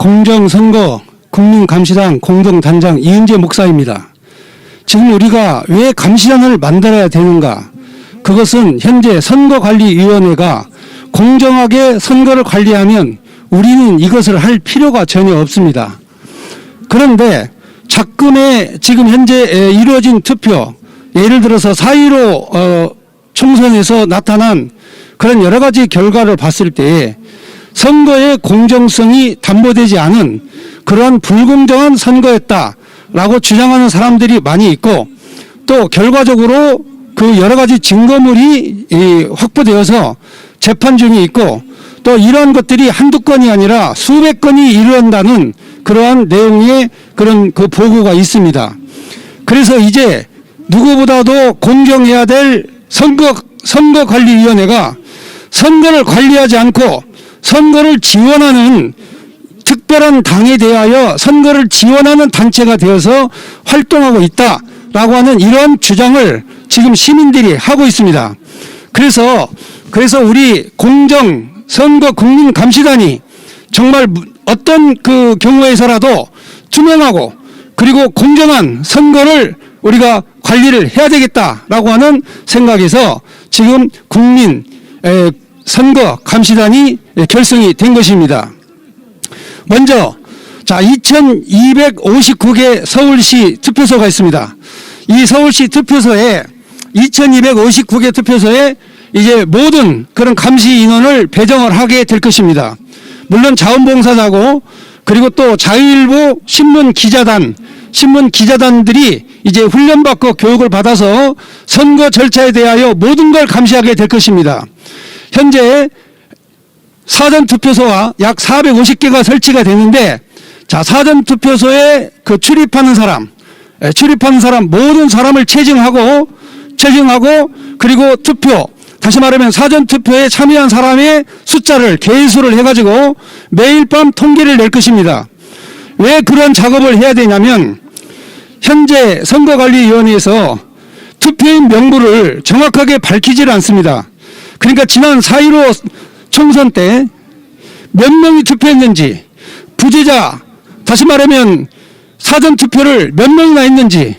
공정선거 국민감시단 공동단장 이은재 목사입니다. 지금 우리가 왜 감시단을 만들어야 되는가? 그것은 현재 선거관리위원회가 공정하게 선거를 관리하면 우리는 이것을 할 필요가 전혀 없습니다. 그런데 작금에 지금 현재 이루어진 투표, 예를 들어서 4.15 총선에서 나타난 그런 여러 가지 결과를 봤을 때 선거의 공정성이 담보되지 않은 그러한 불공정한 선거였다라고 주장하는 사람들이 많이 있고, 또 결과적으로 그 여러 가지 증거물이 확보되어서 재판 중에 있고, 또 이러한 것들이 한두 건이 아니라 수백 건이 이루어진다는 그러한 내용의 그런 그 보고가 있습니다. 그래서 이제 누구보다도 공정해야 될 선거관리위원회가 선거를 관리하지 않고 선거를 지원하는 특별한 당에 대하여 선거를 지원하는 단체가 되어서 활동하고 있다라고 하는 이런 주장을 지금 시민들이 하고 있습니다. 그래서 우리 공정선거 국민감시단이 정말 어떤 그 경우에서라도 투명하고 그리고 공정한 선거를 우리가 관리를 해야 되겠다라고 하는 생각에서 지금 국민 선거 감시단이 결성이 된 것입니다. 먼저 2259개 서울시 투표소가 있습니다. 이 서울시 투표소에 2259개 투표소에 이제 모든 그런 감시 인원을 배정을 하게 될 것입니다. 물론 자원봉사자고 그리고 또 자유일보 신문 기자단들이 이제 훈련받고 교육을 받아서 선거 절차에 대하여 모든 걸 감시하게 될 것입니다. 현재 사전투표소와 약 450개가 설치가 되는데, 사전투표소에 그 출입하는 사람 모든 사람을 체증하고 그리고 다시 말하면 사전투표에 참여한 사람의 숫자를 개수를 해가지고 매일 밤 통계를 낼 것입니다. 왜 그런 작업을 해야 되냐면, 현재 선거관리위원회에서 투표인 명부를 정확하게 밝히질 않습니다. 그러니까 지난 4.15 총선 때 몇 명이 투표했는지, 부재자, 다시 말하면 사전투표를 몇 명이나 했는지,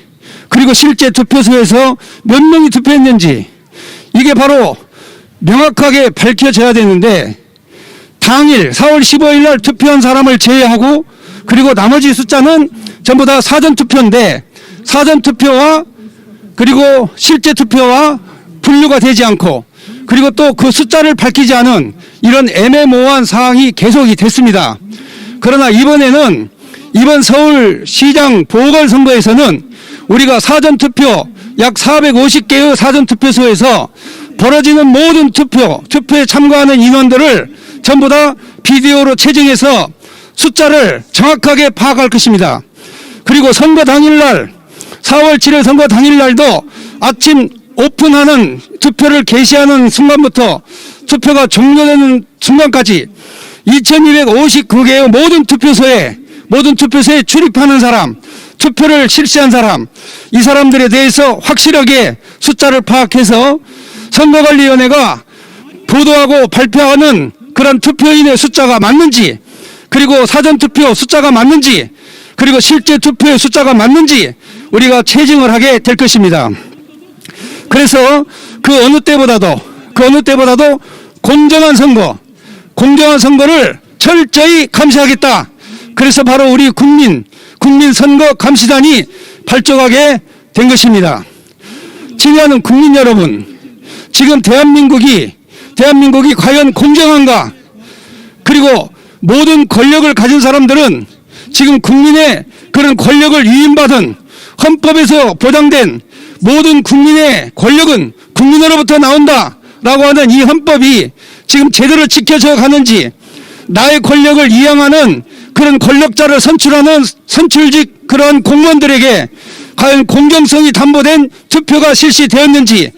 그리고 실제 투표소에서 몇 명이 투표했는지, 이게 바로 명확하게 밝혀져야 되는데, 당일 4월 15일 날 투표한 사람을 제외하고 그리고 나머지 숫자는 전부 다 사전투표인데, 사전투표와 그리고 실제 투표와 분류가 되지 않고, 그리고 또 그 숫자를 밝히지 않은 이런 애매모호한 사항이 계속이 됐습니다. 그러나 이번 서울시장 보궐선거에서는 우리가 사전투표 약 450개의 사전투표소에서 벌어지는 모든 투표에 참가하는 인원들을 전부 다 비디오로 체증해서 숫자를 정확하게 파악할 것입니다. 그리고 선거 당일날 4월 7일 선거 당일날도 아침 오픈하는 투표를 개시하는 순간부터 투표가 종료되는 순간까지 2259개의 모든 투표소에 출입하는 사람, 투표를 실시한 사람, 이 사람들에 대해서 확실하게 숫자를 파악해서 선거관리위원회가 보도하고 발표하는 그런 투표인의 숫자가 맞는지, 그리고 사전투표 숫자가 맞는지, 그리고 실제 투표의 숫자가 맞는지 우리가 체증을 하게 될 것입니다. 그래서 그 어느 때보다도 공정한 선거를 철저히 감시하겠다. 그래서 바로 우리 국민 선거 감시단이 발족하게 된 것입니다. 친애하는 국민 여러분, 지금 대한민국이 과연 공정한가? 그리고 모든 권력을 가진 사람들은 지금 국민의 그런 권력을 위임받은 헌법에서 보장된 모든 국민의 권력은 국민으로부터 나온다라고 하는 이 헌법이 지금 제대로 지켜져 가는지, 나의 권력을 이양하는 그런 권력자를 선출하는 선출직 그런 공무원들에게 과연 공정성이 담보된 투표가 실시되었는지,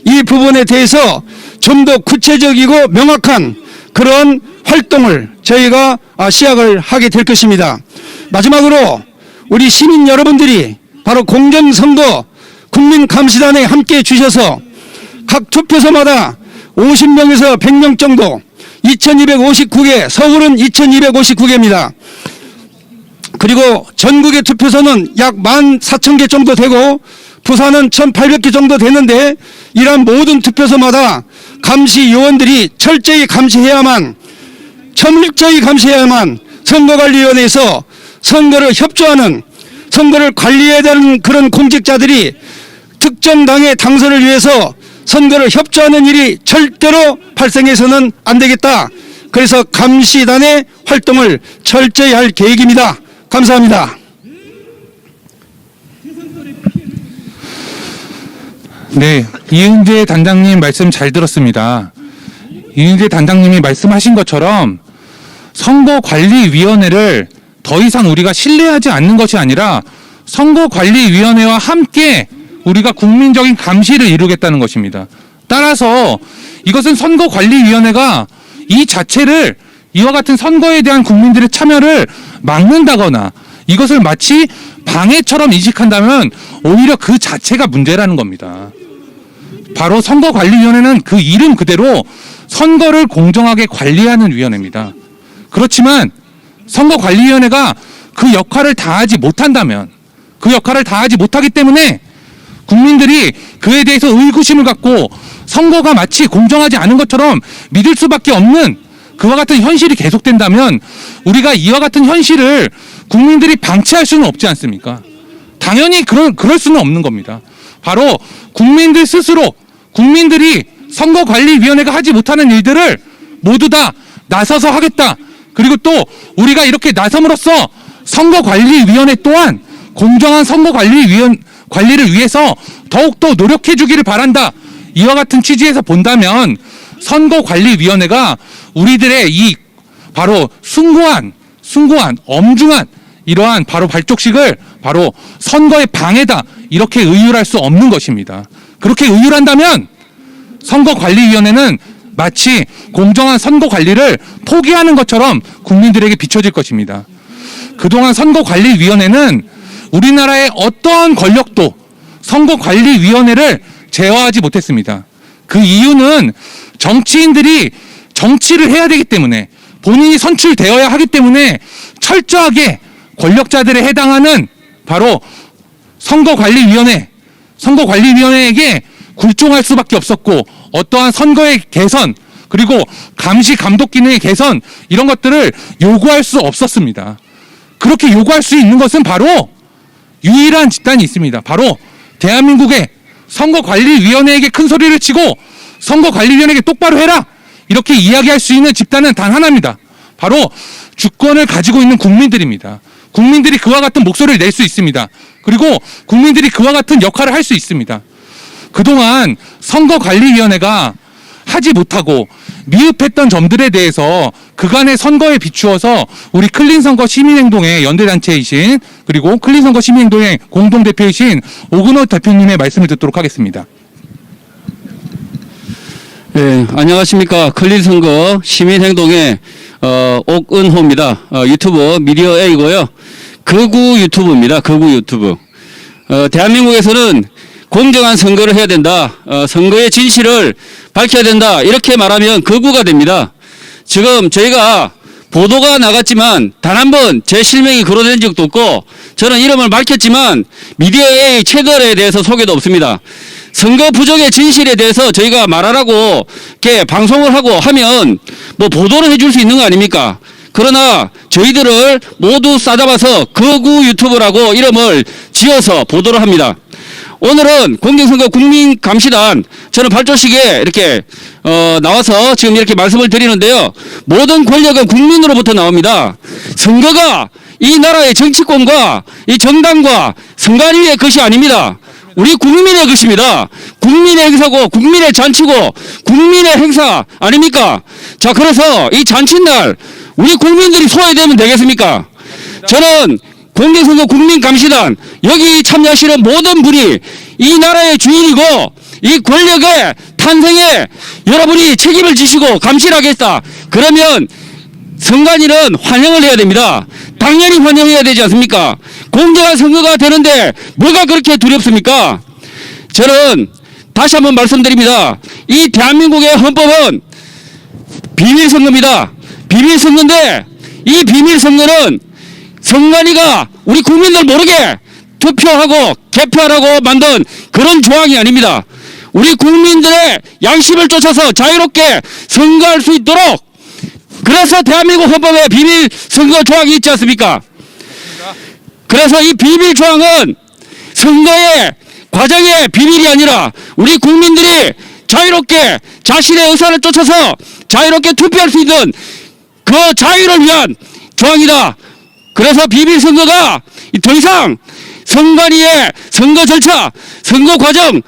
이 부분에 대해서 좀 더 구체적이고 명확한 그런 활동을 저희가 시작을 하게 될 것입니다. 마지막으로 우리 시민 여러분들이 바로 공정선거 국민감시단에 함께해 주셔서 각 투표소마다 50명에서 100명 정도 2259개, 서울은 2259개입니다. 그리고 전국의 투표소는 약 14,000개 정도 되고 부산은 1,800개 정도 되는데 이러한 모든 투표소마다 감시요원들이 철저히 감시해야만 선거관리위원회에서 선거를 협조하는 선거를 관리해야 되는 그런 공직자들이 특정 당의 당선을 위해서 선거를 협조하는 일이 절대로 발생해서는 안 되겠다. 그래서 감시단의 활동을 철저히 할 계획입니다. 감사합니다. 네, 이은재 단장님 말씀 잘 들었습니다. 이은재 단장님이 말씀하신 것처럼 선거관리위원회를 더 이상 우리가 신뢰하지 않는 것이 아니라 선거관리위원회와 함께 우리가 국민적인 감시를 이루겠다는 것입니다. 따라서 이것은 선거관리위원회가 이 자체를 이와 같은 선거에 대한 국민들의 참여를 막는다거나 이것을 마치 방해처럼 인식한다면 오히려 그 자체가 문제라는 겁니다. 바로 선거관리위원회는 그 이름 그대로 선거를 공정하게 관리하는 위원회입니다. 그렇지만 선거관리위원회가 그 역할을 다하지 못한다면 그 역할을 다하지 못하기 때문에 국민들이 그에 대해서 의구심을 갖고 선거가 마치 공정하지 않은 것처럼 믿을 수밖에 없는 그와 같은 현실이 계속된다면 우리가 이와 같은 현실을 국민들이 방치할 수는 없지 않습니까? 당연히 그럴 수는 없는 겁니다. 바로 국민들 스스로 국민들이 선거관리위원회가 하지 못하는 일들을 모두 다 나서서 하겠다. 그리고 또 우리가 이렇게 나섬으로써 선거관리위원회 또한 공정한 관리를 위해서 더욱더 노력해 주기를 바란다. 이와 같은 취지에서 본다면 선거관리위원회가 우리들의 이 바로 숭고한 엄중한 이러한 바로 발족식을 바로 선거의 방해다. 이렇게 의율할 수 없는 것입니다. 그렇게 의율한다면 선거관리위원회는 마치 공정한 선거관리를 포기하는 것처럼 국민들에게 비춰질 것입니다. 그동안 선거관리위원회는 우리나라의 어떠한 권력도 선거관리위원회를 제어하지 못했습니다. 그 이유는 정치인들이 정치를 해야 되기 때문에 본인이 선출되어야 하기 때문에 철저하게 권력자들에 해당하는 바로 선거관리위원회에게 굴종할 수밖에 없었고 어떠한 선거의 개선 그리고 감시 감독 기능의 개선 이런 것들을 요구할 수 없었습니다. 그렇게 요구할 수 있는 것은 바로 유일한 집단이 있습니다. 바로 대한민국의 선거관리위원회에게 큰 소리를 치고 선거관리위원회에게 똑바로 해라 이렇게 이야기할 수 있는 집단은 단 하나입니다. 바로 주권을 가지고 있는 국민들입니다. 국민들이 그와 같은 목소리를 낼 수 있습니다. 그리고 국민들이 그와 같은 역할을 할 수 있습니다. 그동안 선거관리위원회가 하지 못하고 미흡했던 점들에 대해서 그간의 선거에 비추어서 우리 클린선거 시민행동의 연대단체이신 그리고 클린선거 시민행동의 공동대표이신 오근호 대표님의 말씀을 듣도록 하겠습니다. 네, 안녕하십니까. 클린선거 시민행동의 옥은호입니다. 유튜브 미디어 A고요. 극우 유튜브입니다. 극우 유튜브. 대한민국에서는 공정한 선거를 해야 된다. 선거의 진실을 밝혀야 된다. 이렇게 말하면 극우가 됩니다. 지금 저희가 보도가 나갔지만 단 한 번 제 실명이 거론된 적도 없고 저는 이름을 밝혔지만 미디어 A 채널에 대해서 소개도 없습니다. 선거 부정의 진실에 대해서 저희가 말하라고 이렇게 방송을 하고 하면 뭐 보도를 해줄 수 있는 거 아닙니까? 그러나 저희들을 모두 싸잡아서 극우 유튜브라고 이름을 지어서 보도를 합니다. 오늘은 공정선거 국민감시단 저는 발족식에 이렇게 나와서 지금 이렇게 말씀을 드리는데요. 모든 권력은 국민으로부터 나옵니다. 선거가 이 나라의 정치권과 이 정당과 선관위의 것이 아닙니다. 우리 국민의 것입니다. 국민의 행사고 국민의 잔치고 국민의 행사 아닙니까? 자, 그래서 이 잔칫날 우리 국민들이 소외되면 되겠습니까? 저는 공정선거 국민감시단 여기 참여하시는 모든 분이 이 나라의 주인이고 이 권력의 탄생에 여러분이 책임을 지시고 감시를 하겠다. 그러면 선관위는 환영을 해야 됩니다. 당연히 환영해야 되지 않습니까? 공정한 선거가 되는데 뭐가 그렇게 두렵습니까? 저는 다시 한번 말씀드립니다. 이 대한민국의 헌법은 비밀선거입니다. 비밀선거인데 이 비밀선거는 선관위가 우리 국민들 모르게 투표하고 개표하라고 만든 그런 조항이 아닙니다. 우리 국민들의 양심을 쫓아서 자유롭게 선거할 수 있도록, 그래서 대한민국 헌법에 비밀 선거 조항이 있지 않습니까? 그래서 이 비밀 조항은 선거의 과정의 비밀이 아니라 우리 국민들이 자유롭게 자신의 의사를 쫓아서 자유롭게 투표할 수 있는 그 자유를 위한 조항이다. 그래서 비밀 선거가 더 이상 선관위의 선거 절차, 선거 과정,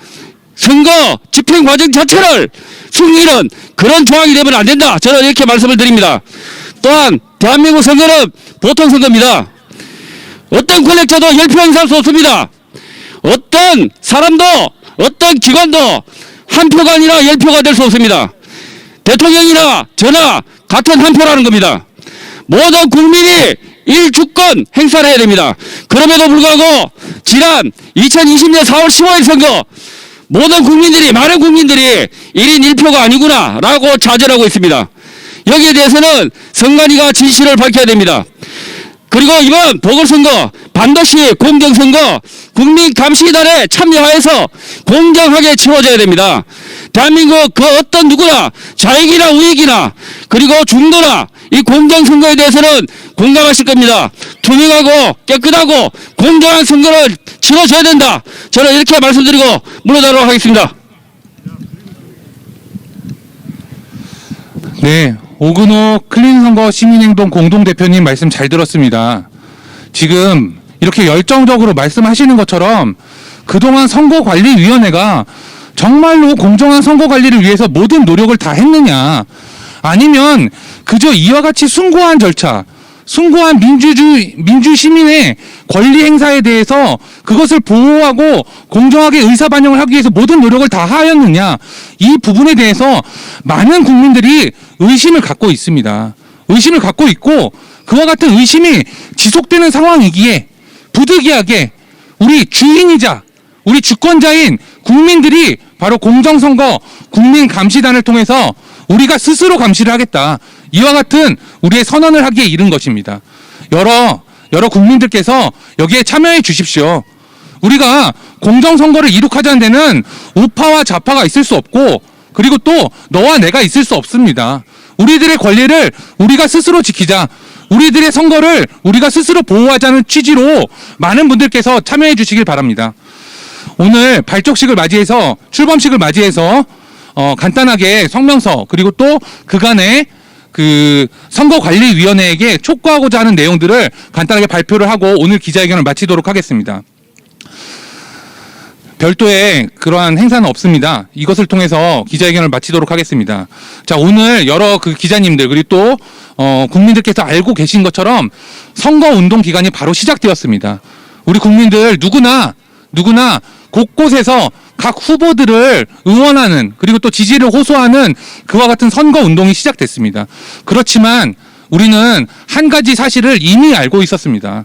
선거 집행 과정 자체를 숨기는 그런 조항이 되면 안 된다. 저는 이렇게 말씀을 드립니다. 또한 대한민국 선거는 보통 선거입니다. 어떤 권력자도 10표 행사할 수 없습니다. 어떤 사람도 어떤 기관도 한 표가 아니라 10표가 될 수 없습니다. 대통령이나 저나 같은 한 표라는 겁니다. 모든 국민이 일주권 행사를 해야 됩니다. 그럼에도 불구하고 지난 2020년 4월 15일 선거 모든 국민들이, 많은 국민들이 1인 1표가 아니구나 라고 좌절하고 있습니다. 여기에 대해서는 선관위가 진실을 밝혀야 됩니다. 그리고 이번 보궐선거 반드시 공정선거 국민감시단에 참여하여서 공정하게 치러져야 됩니다. 대한민국 그 어떤 누구나 좌익이나 우익이나 그리고 중도나 이 공정선거에 대해서는 공감하실 겁니다. 투명하고 깨끗하고 공정한 선거를 치러줘야 된다. 저는 이렇게 말씀드리고 물러나도록 하겠습니다. 네, 오근호 클린선거 시민행동 공동대표님 말씀 잘 들었습니다. 지금 이렇게 열정적으로 말씀하시는 것처럼 그동안 선거관리위원회가 정말로 공정한 선거관리를 위해서 모든 노력을 다 했느냐, 아니면 그저 이와 같이 숭고한 절차, 숭고한 민주시민의 권리 행사에 대해서 그것을 보호하고 공정하게 의사반영을 하기 위해서 모든 노력을 다 하였느냐, 이 부분에 대해서 많은 국민들이 의심을 갖고 있습니다. 의심을 갖고 있고, 그와 같은 의심이 지속되는 상황이기에 부득이하게 우리 주인이자 우리 주권자인 국민들이 바로 공정선거 국민감시단을 통해서 우리가 스스로 감시를 하겠다, 이와 같은 우리의 선언을 하기에 이른 것입니다. 여러 국민들께서 여기에 참여해 주십시오. 우리가 공정선거를 이룩하자는 데는 우파와 좌파가 있을 수 없고, 그리고 또 너와 내가 있을 수 없습니다. 우리들의 권리를 우리가 스스로 지키자, 우리들의 선거를 우리가 스스로 보호하자는 취지로 많은 분들께서 참여해 주시길 바랍니다. 오늘 발족식을 맞이해서, 출범식을 맞이해서 간단하게 성명서, 그리고 또 그간의 그 선거관리위원회에게 촉구하고자 하는 내용들을 간단하게 발표를 하고 오늘 기자회견을 마치도록 하겠습니다. 별도의 그러한 행사는 없습니다. 이것을 통해서 기자회견을 마치도록 하겠습니다. 자, 오늘 여러 그 기자님들, 그리고 또 국민들께서 알고 계신 것처럼 선거운동 기간이 바로 시작되었습니다. 우리 국민들 누구나 곳곳에서 각 후보들을 응원하는, 그리고 또 지지를 호소하는 그와 같은 선거운동이 시작됐습니다. 그렇지만 우리는 한 가지 사실을 이미 알고 있었습니다.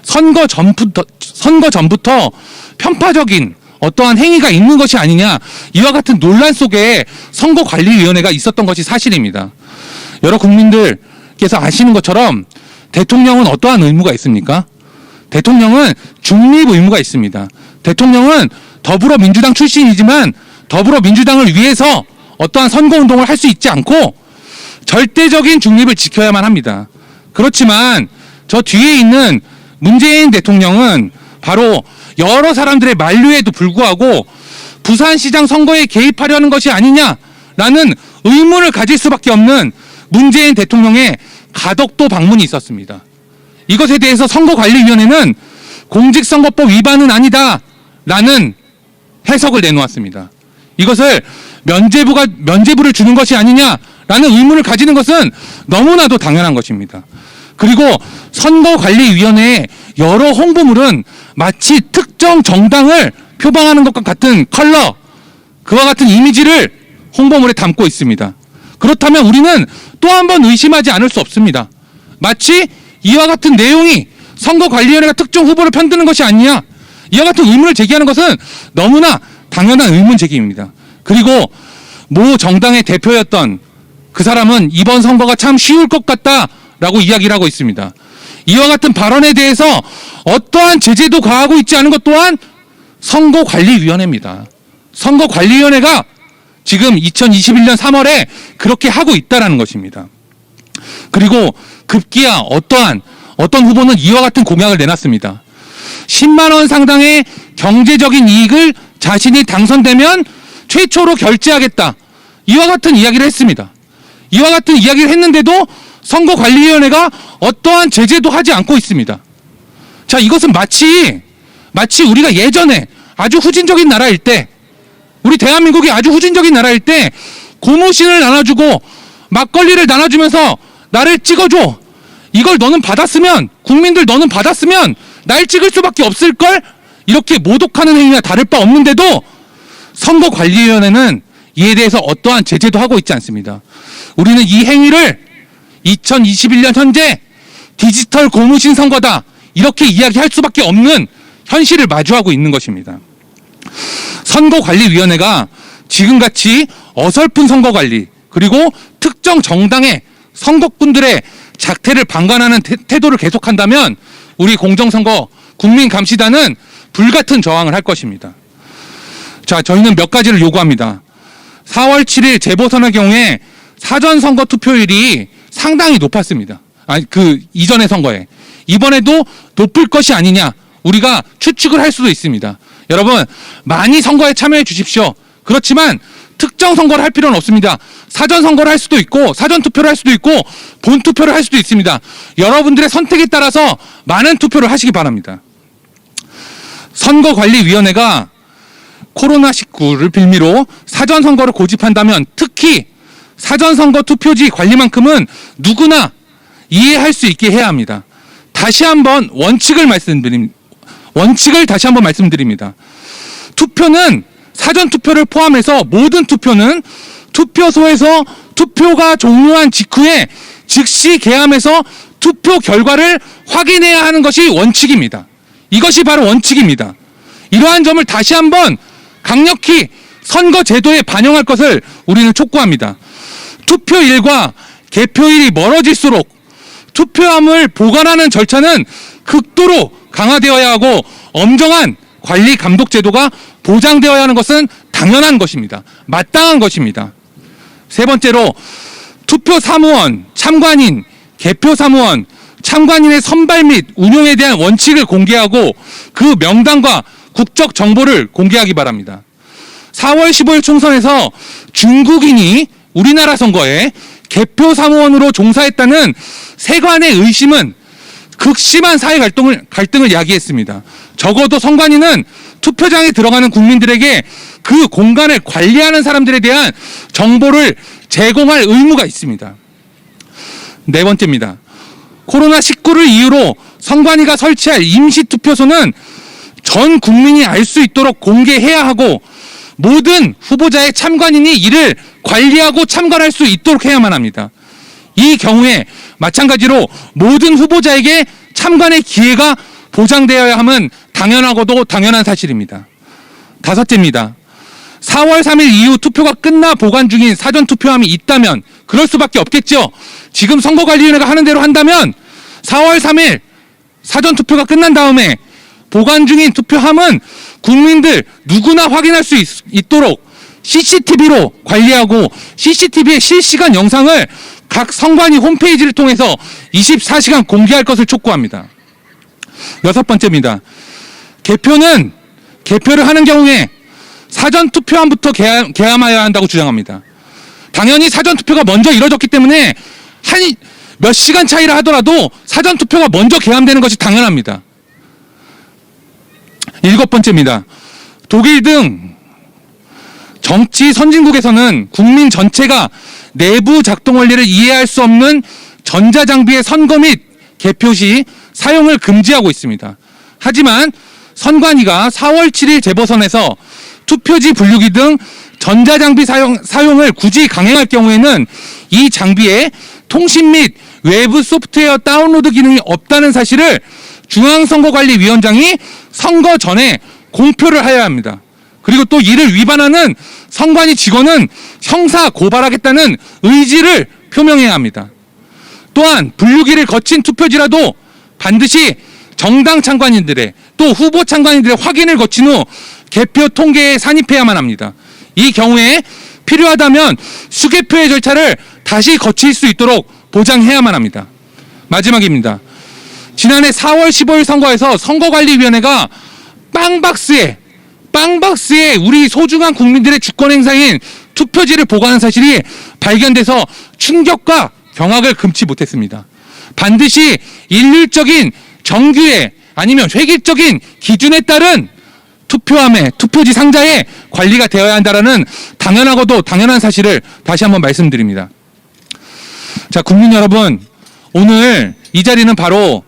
선거 전부터 편파적인 어떠한 행위가 있는 것이 아니냐, 이와 같은 논란 속에 선거관리위원회가 있었던 것이 사실입니다. 여러 국민들께서 아시는 것처럼 대통령은 어떠한 의무가 있습니까? 대통령은 중립 의무가 있습니다. 대통령은 더불어민주당 출신이지만 더불어민주당을 위해서 어떠한 선거운동을 할 수 있지 않고 절대적인 중립을 지켜야만 합니다. 그렇지만 저 뒤에 있는 문재인 대통령은 바로 여러 사람들의 만류에도 불구하고 부산시장 선거에 개입하려는 것이 아니냐라는 의문을 가질 수밖에 없는 문재인 대통령의 가덕도 방문이 있었습니다. 이것에 대해서 선거관리위원회는 공직선거법 위반은 아니다라는 해석을 내놓았습니다. 이것을 면죄부를 주는 것이 아니냐라는 의문을 가지는 것은 너무나도 당연한 것입니다. 그리고 선거관리위원회의 여러 홍보물은 마치 특정 정당을 표방하는 것과 같은 컬러, 그와 같은 이미지를 홍보물에 담고 있습니다. 그렇다면 우리는 또 한 번 의심하지 않을 수 없습니다. 마치 이와 같은 내용이 선거관리위원회가 특정 후보를 편드는 것이 아니냐, 이와 같은 의문을 제기하는 것은 너무나 당연한 의문 제기입니다. 그리고 모 정당의 대표였던 그 사람은 이번 선거가 참 쉬울 것 같다라고 이야기를 하고 있습니다. 이와 같은 발언에 대해서 어떠한 제재도 가하고 있지 않은 것 또한 선거관리위원회입니다. 선거관리위원회가 지금 2021년 3월에 그렇게 하고 있다는 것입니다. 그리고 급기야 어떤 후보는 이와 같은 공약을 내놨습니다. 10만 원 상당의 경제적인 이익을 자신이 당선되면 최초로 결제하겠다. 이와 같은 이야기를 했습니다. 이와 같은 이야기를 했는데도 선거관리위원회가 어떠한 제재도 하지 않고 있습니다. 자, 이것은 마치 우리가 예전에 아주 후진적인 나라일 때, 우리 대한민국이 아주 후진적인 나라일 때 고무신을 나눠주고 막걸리를 나눠주면서 나를 찍어줘. 이걸 너는 받았으면, 국민들 너는 받았으면 날 찍을 수밖에 없을걸? 이렇게 모독하는 행위와 다를 바 없는데도 선거관리위원회는 이에 대해서 어떠한 제재도 하고 있지 않습니다. 우리는 이 행위를 2021년 현재 디지털 고무신 선거다, 이렇게 이야기할 수밖에 없는 현실을 마주하고 있는 것입니다. 선거관리위원회가 지금같이 어설픈 선거관리, 그리고 특정 정당의 선거꾼들의 작태를 방관하는 태도를 계속한다면 우리 공정선거 국민감시단은 불같은 저항을 할 것입니다. 자, 저희는 몇 가지를 요구합니다. 4월 7일 재보선의 경우에 사전선거 투표율이 상당히 높았습니다. 그 이전의 선거에. 이번에도 높을 것이 아니냐, 우리가 추측을 할 수도 있습니다. 여러분, 많이 선거에 참여해 주십시오. 그렇지만 특정 선거를 할 필요는 없습니다. 사전 선거를 할 수도 있고, 사전 투표를 할 수도 있고, 본 투표를 할 수도 있습니다. 여러분들의 선택에 따라서 많은 투표를 하시기 바랍니다. 선거관리위원회가 코로나19를 빌미로 사전 선거를 고집한다면, 특히 사전 선거 투표지 관리만큼은 누구나 이해할 수 있게 해야 합니다. 다시 한번 원칙을 다시 한번 말씀드립니다. 투표는, 사전 투표를 포함해서 모든 투표는 투표소에서 투표가 종료한 직후에 즉시 개함해서 투표 결과를 확인해야 하는 것이 원칙입니다. 이것이 바로 원칙입니다. 이러한 점을 다시 한번 강력히 선거 제도에 반영할 것을 우리는 촉구합니다. 투표일과 개표일이 멀어질수록 투표함을 보관하는 절차는 극도로 강화되어야 하고 엄정한 관리 감독 제도가 보장되어야 하는 것은 당연한 것입니다. 마땅한 것입니다. 세 번째로, 투표 사무원, 참관인, 개표 사무원, 참관인의 선발 및 운용에 대한 원칙을 공개하고 그 명단과 국적 정보를 공개하기 바랍니다. 4월 15일 총선에서 중국인이 우리나라 선거에 개표 사무원으로 종사했다는 세간의 의심은 극심한 사회 갈등을 야기했습니다. 적어도 선관위는 투표장에 들어가는 국민들에게 그 공간을 관리하는 사람들에 대한 정보를 제공할 의무가 있습니다. 네 번째입니다. 코로나19를 이유로 선관위가 설치할 임시투표소는 전 국민이 알 수 있도록 공개해야 하고, 모든 후보자의 참관인이 이를 관리하고 참관할 수 있도록 해야만 합니다. 이 경우에 마찬가지로 모든 후보자에게 참관의 기회가 보장되어야 함은 당연하고도 당연한 사실입니다. 다섯째입니다. 4월 3일 이후 투표가 끝나 보관 중인 사전투표함이 있다면, 그럴 수밖에 없겠죠. 지금 선거관리위원회가 하는 대로 한다면 4월 3일 사전투표가 끝난 다음에 보관 중인 투표함은 국민들 누구나 확인할 수 있도록 CCTV로 관리하고, CCTV의 실시간 영상을 각 선관위 홈페이지를 통해서 24시간 공개할 것을 촉구합니다. 여섯 번째입니다. 개표를 하는 경우에 사전투표함부터 개함하여야 한다고 주장합니다. 당연히 사전투표가 먼저 이뤄졌기 때문에 몇 시간 차이라 하더라도 사전투표가 먼저 개함되는 것이 당연합니다. 일곱 번째입니다. 독일 등 정치 선진국에서는 국민 전체가 내부 작동 원리를 이해할 수 없는 전자장비의 선거 및 개표 시 사용을 금지하고 있습니다. 하지만 선관위가 4월 7일 재보선에서 투표지 분류기 등 전자장비 사용을 굳이 강행할 경우에는 이 장비에 통신 및 외부 소프트웨어 다운로드 기능이 없다는 사실을 중앙선거관리위원장이 선거 전에 공표를 해야 합니다. 그리고 또 이를 위반하는 선관위 직원은 형사 고발하겠다는 의지를 표명해야 합니다. 또한 분류기를 거친 투표지라도 반드시 정당 참관인들의 또 후보 참관인들의 확인을 거친 후 개표 통계에 산입해야만 합니다. 이 경우에 필요하다면 수개표의 절차를 다시 거칠 수 있도록 보장해야만 합니다. 마지막입니다. 지난해 4월 15일 선거에서 선거관리위원회가 빵박스에 우리 소중한 국민들의 주권 행사인 투표지를 보관한 사실이 발견돼서 충격과 경악을 금치 못했습니다. 반드시 일률적인 정규에 아니면 획일적인 기준에 따른 투표함에 투표지 상자에 관리가 되어야 한다라는 당연하고도 당연한 사실을 다시 한번 말씀드립니다. 자, 국민 여러분, 오늘 이 자리는 바로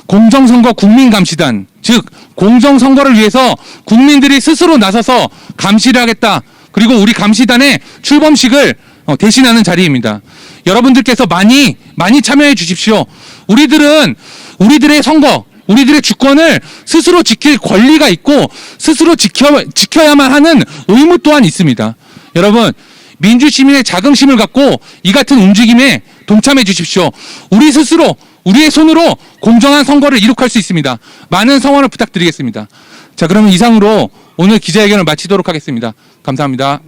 공정선거 국민감시단, 즉 공정선거를 위해서 국민들이 스스로 나서서 감시를 하겠다, 그리고 우리 감시단의 출범식을 대신하는 자리입니다. 여러분들께서 많이 참여해 주십시오. 우리들의 선거, 우리들의 주권을 스스로 지킬 권리가 있고 스스로 지켜야만 하는 의무 또한 있습니다. 여러분, 민주시민의 자긍심을 갖고 이 같은 움직임에 동참해 주십시오. 우리 스스로 우리의 손으로 공정한 선거를 이룩할 수 있습니다. 많은 성원을 부탁드리겠습니다. 자, 그러면 이상으로 오늘 기자회견을 마치도록 하겠습니다. 감사합니다.